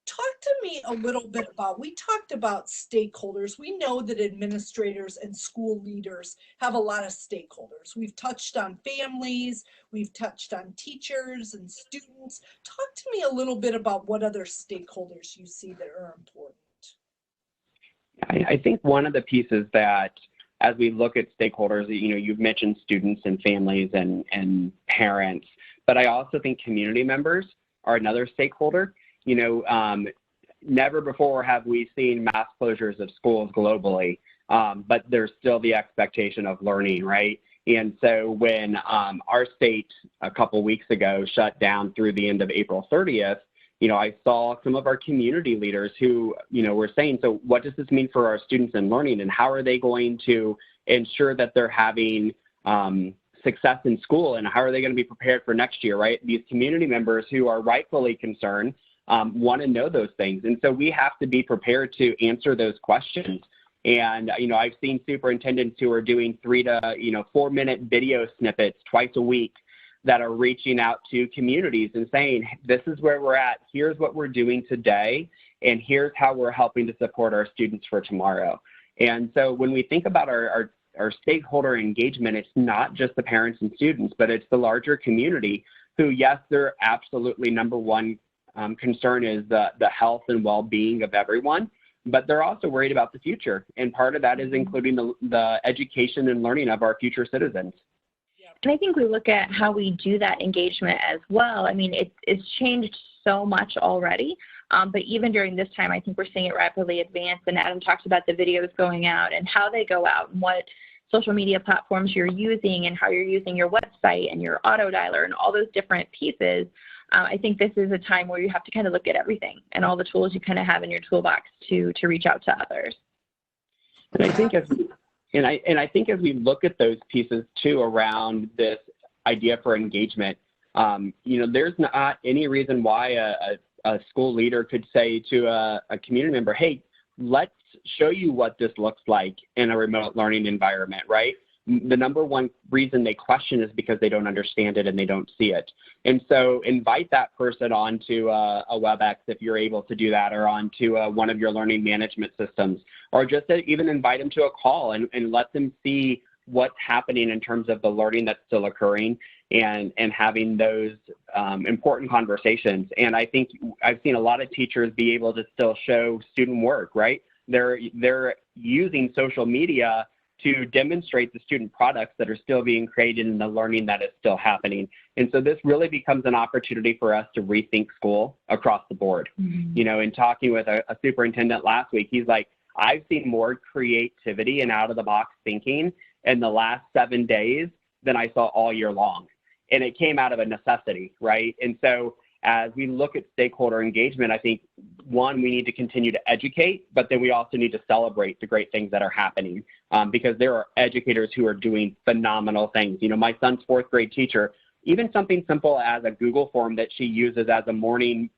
Talk to me a little bit about, we talked about stakeholders. We know that administrators and school leaders have a lot of stakeholders. We've touched on families, we've touched on teachers and students. Talk to me a little bit about what other stakeholders you see that are important. I think one of the pieces that, as we look at stakeholders, you've mentioned students and families and parents, but I also think community members are another stakeholder. Never before have we seen mass closures of schools globally, but there's still the expectation of learning, right? And so when our state a couple weeks ago shut down through the end of April 30th, I saw some of our community leaders who, were saying, so what does this mean for our students in learning, and how are they going to ensure that they're having success in school, and how are they going to be prepared for next year, right? These community members who are rightfully concerned want to know those things. And so we have to be prepared to answer those questions. And, I've seen superintendents who are doing 3 to 4 minute video snippets twice a week that are reaching out to communities and saying, this is where we're at, here's what we're doing today, and here's how we're helping to support our students for tomorrow. And so when we think about our stakeholder engagement, it's not just the parents and students, but it's the larger community who, yes, their absolutely number one concern is the health and well-being of everyone, but they're also worried about the future. And part of that is including the education and learning of our future citizens. And I think we look at how we do that engagement as well. I mean, it's changed so much already, but even during this time, I think we're seeing it rapidly advance. And Adam talked about the videos going out and how they go out and what social media platforms you're using and how you're using your website and your auto dialer and all those different pieces. I think this is a time where you have to kind of look at everything and all the tools you kind of have in your toolbox to reach out to others. And I think I think as we look at those pieces too around this idea for engagement, there's not any reason why a school leader could say to a community member, hey, let's show you what this looks like in a remote learning environment, right? The number one reason they question is because they don't understand it and they don't see it. And so invite that person onto a WebEx if you're able to do that, or onto one of your learning management systems, or just even invite them to a call and let them see what's happening in terms of the learning that's still occurring, and having those important conversations. And I think I've seen a lot of teachers be able to still show student work, right? They're using social media to demonstrate the student products that are still being created and the learning that is still happening. And so this really becomes an opportunity for us to rethink school across the board. Mm-hmm. In talking with a superintendent last week, he's like, I've seen more creativity and out-of-the-box thinking in the last 7 days than I saw all year long. And it came out of a necessity, right? And so as we look at stakeholder engagement, I think, one, we need to continue to educate, but then we also need to celebrate the great things that are happening, because there are educators who are doing phenomenal things. My son's 4th grade teacher, even something simple as a Google form that she uses as a morning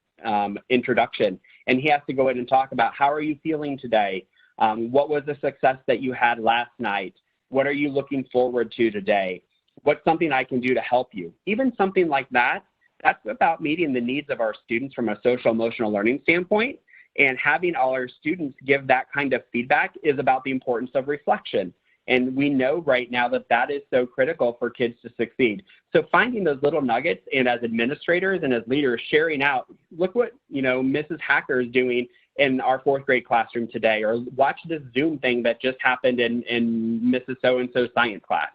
introduction, and he has to go in and talk about, how are you feeling today? What was the success that you had last night? What are you looking forward to today? What's something I can do to help you? Even something like that. That's about meeting the needs of our students from a social emotional learning standpoint, and having all our students give that kind of feedback is about the importance of reflection. And we know right now that that is so critical for kids to succeed. So finding those little nuggets, and as administrators and as leaders sharing out, look what, Mrs. Hacker is doing in our 4th grade classroom today, or watch this Zoom thing that just happened in Mrs. So-and-so science class.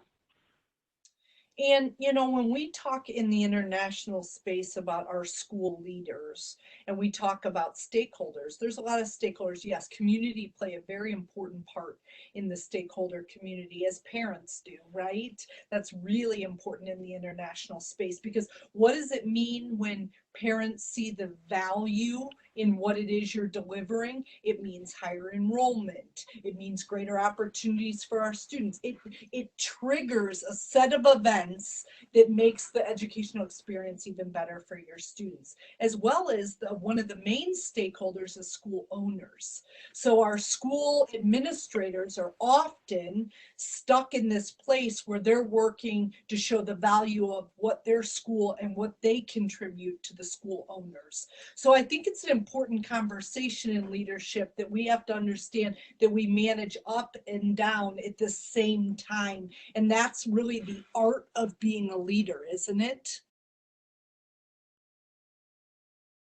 And, when we talk in the international space about our school leaders and we talk about stakeholders, there's a lot of stakeholders. Yes, community play a very important part in the stakeholder community, as parents do, right? That's really important in the international space, because what does it mean when parents see the value in what it is you're delivering? It means higher enrollment. It means greater opportunities for our students. It triggers a set of events that makes the educational experience even better for your students, as well as one of the main stakeholders is school owners. So our school administrators are often stuck in this place where they're working to show the value of what their school and what they contribute to the school owners. So I think it's an important conversation in leadership that we have to understand that we manage up and down at the same time. And that's really the art of being a leader, isn't it?